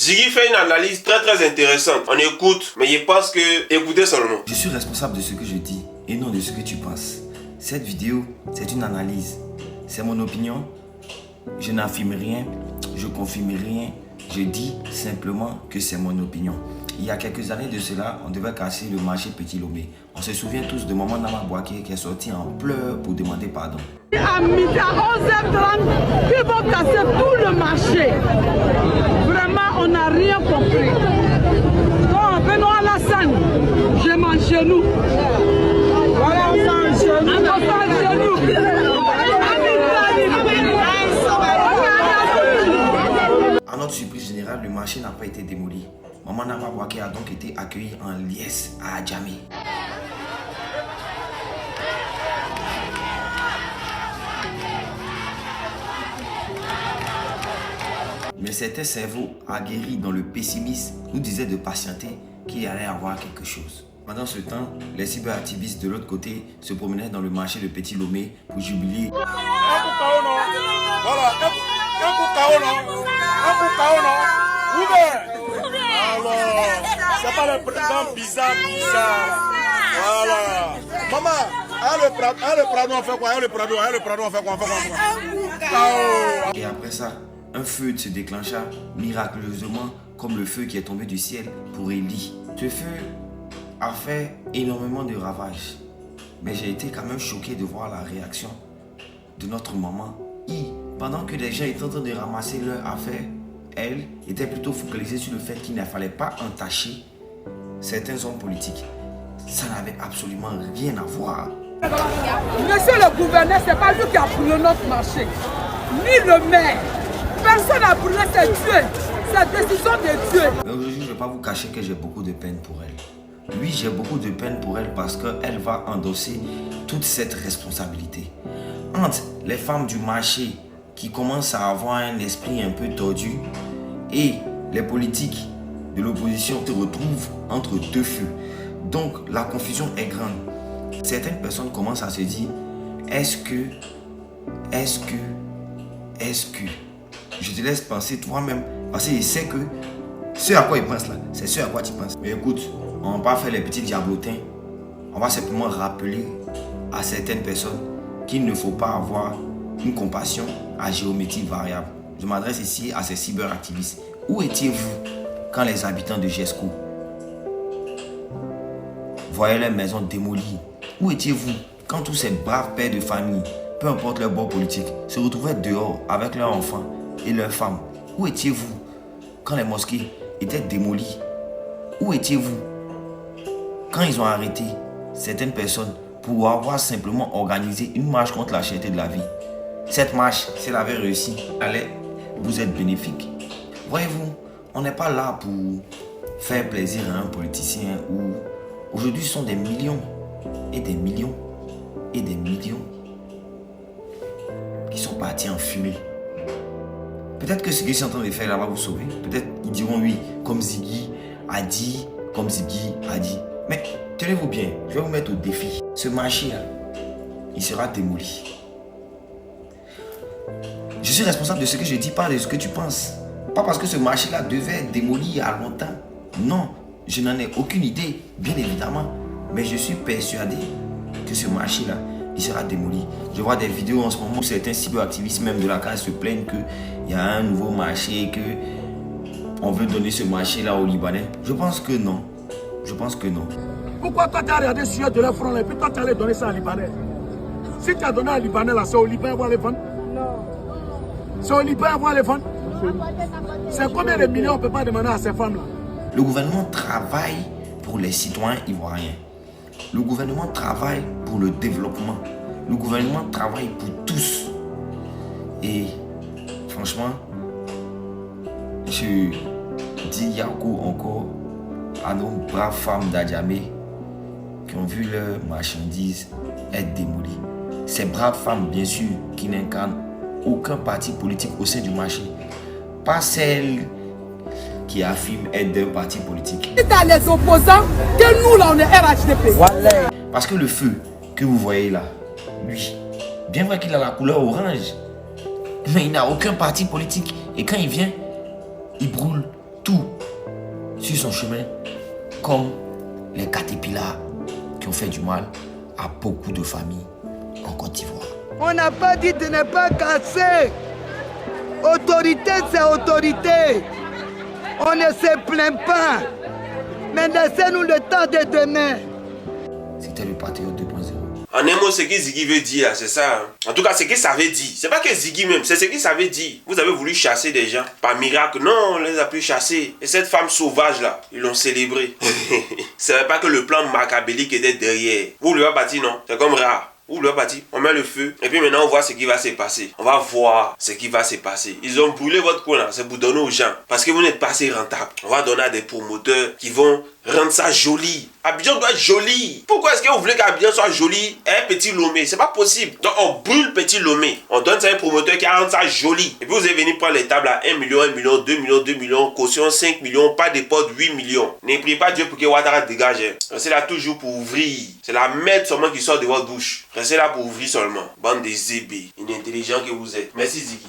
Ziggy fait une analyse très intéressante. On écoute, mais je pense que écoutez seulement. Je suis responsable de ce que je dis et non de ce que tu penses. Cette vidéo, c'est une analyse. C'est mon opinion. Je n'affirme rien, je confirme rien. Je dis simplement que c'est mon opinion. Il y a quelques années de cela, on devait casser le marché Petit Lomé. On se souvient tous de Maman Nama Bouaké qui est sorti en pleurs pour demander pardon. À midi à 11h30, ils vont casser tout le marché. Vraiment, on n'a rien compris. Donc, Benoît Alassane, j'ai mon genou. Voilà, on sent un genou. On sent un genou. À notre surprise générale, le marché n'a pas été démoli. Maman Nama Bouaké a donc été accueilli en liesse à Adjamé. Mais certains cerveaux aguerris dans le pessimisme nous disaient de patienter, qu'il allait avoir quelque chose. Pendant ce temps, les cyberactivistes de l'autre côté se promenaient dans le marché de Petit Lomé pour jubiler. C'est pas le président bizarre. Voilà. Maman, le Prado, on fait quoi? Le Prado, on fait quoi? Et après ça, un feu se déclencha miraculeusement comme le feu qui est tombé du ciel pour Eli. Ce feu a fait énormément de ravages. Mais j'ai été quand même choqué de voir la réaction de notre maman. Pendant que les gens étaient en train de ramasser leurs affaires, elle était plutôt focalisée sur le fait qu'il ne fallait pas entacher certains hommes politiques. Ça n'avait absolument rien à voir. Monsieur le gouverneur, c'est pas lui qui a brûlé notre marché, ni le maire. Personne n'a brûlé, c'est Dieu. C'est décision de Dieu. Mais aujourd'hui, je ne vais pas vous cacher que j'ai beaucoup de peine pour elle. Oui, j'ai beaucoup de peine pour elle parce qu'elle va endosser toute cette responsabilité. Entre les femmes du marché qui commencent à avoir un esprit un peu tordu et les politiques de l'opposition se retrouvent entre deux feux. Donc la confusion est grande. Certaines personnes commencent à se dire, est-ce que, je te laisse penser toi-même, parce que je sais que ce à quoi ils pensent là, c'est ce à quoi tu penses. Mais écoute, on va pas faire les petits diablotins, on va simplement rappeler à certaines personnes qu'il ne faut pas avoir une compassion à géométrie variable. Je m'adresse ici à ces cyberactivistes. Où étiez-vous quand les habitants de Gesco voyaient leurs maisons démolies? Où étiez-vous quand tous ces braves pères de famille, peu importe leur bord politique, se retrouvaient dehors avec leurs enfants et leurs femmes? Où étiez-vous quand les mosquées étaient démolies? Où étiez-vous quand ils ont arrêté certaines personnes pour avoir simplement organisé une marche contre la cherté de la vie? Cette marche, si elle avait réussi, allait vous être bénéfique. Voyez-vous, on n'est pas là pour faire plaisir à un politicien ou aujourd'hui ce sont des millions et des millions et des millions qui sont partis en fumée. Peut-être que ce que je suis en train de faire là va vous sauver. Peut-être ils diront oui, comme Ziggy a dit, Mais tenez-vous bien, je vais vous mettre au défi. Ce marché là, il sera démoli. Je suis responsable de ce que je dis, pas de ce que tu penses. Pas parce que ce marché-là devait être démoli il y a longtemps. Non, je n'en ai aucune idée, bien évidemment. Mais je suis persuadé que ce marché-là, il sera démoli. Je vois des vidéos en ce moment où certains cyberactivistes même de la case se plaignent qu'il y a un nouveau marché, qu'on veut donner ce marché-là aux Libanais. Je pense que non. Je pense que non. Pourquoi toi tu as regardé sur de leur front et puis toi tu allais donner ça à Libanais? Si tu as donné à Libanais là, c'est au Liban voir les vendre? Non. C'est au Liban voir les vendre? C'est combien de millions on ne peut pas demander à ces femmes là? Le gouvernement travaille pour les citoyens ivoiriens. Le gouvernement travaille pour le développement. Le gouvernement travaille pour tous. Et franchement, je dis Yako encore à nos braves femmes d'Adjamé qui ont vu leurs marchandises être démolies. Ces braves femmes, bien sûr, qui n'incarnent aucun parti politique au sein du marché. Pas celles qui affirment être d'un parti politique. C'est à les opposants que nous là on est RHDP. Voilà. Parce que le feu que vous voyez là, lui, bien vrai qu'il a la couleur orange, mais il n'a aucun parti politique. Et quand il vient, il brûle tout. sur son chemin comme les caterpillars qui ont fait du mal à beaucoup de familles en Côte d'Ivoire. On n'a pas dit de ne pas casser. Autorité, c'est autorité. On ne se plaint pas. Mais laissez-nous le temps de demain. C'était le Patriote 2.0. En un mot, ce que Ziggy veut dire, c'est ça. Hein. En tout cas, ce que ça veut dire. C'est pas que Ziggy même, c'est ce que ça veut dire. Vous avez voulu chasser des gens. Par miracle, non, on les a plus chassés. Et cette femme sauvage là, ils l'ont célébré. C'est pas que le plan machiavélique était derrière. Vous lui avez bâti, non? C'est comme rare. Où le bâti, on met le feu et puis maintenant on voit ce qui va se passer. On va voir ce qui va se passer. Ils ont brûlé votre coin là, c'est pour donner aux gens parce que vous n'êtes pas assez rentable. On va donner à des promoteurs qui vont rendre ça joli. Abidjan doit être joli. Pourquoi est-ce que vous voulez qu'Abidjan soit joli et un Petit Lomé? C'est pas possible. Donc on brûle Petit Lomé. On donne ça à un promoteur qui rend ça joli. Et puis vous allez venir prendre les tables à 1 million, 1 million, 2 millions, 2 millions, caution 5 millions, pas de potes 8 millions. Ne priez pas Dieu pour que Ouattara dégage. Restez là toujours pour ouvrir. C'est la merde seulement qui sort de votre bouche. Restez là pour ouvrir seulement. Bande de zébés, inintelligents que vous êtes. Merci Ziggy.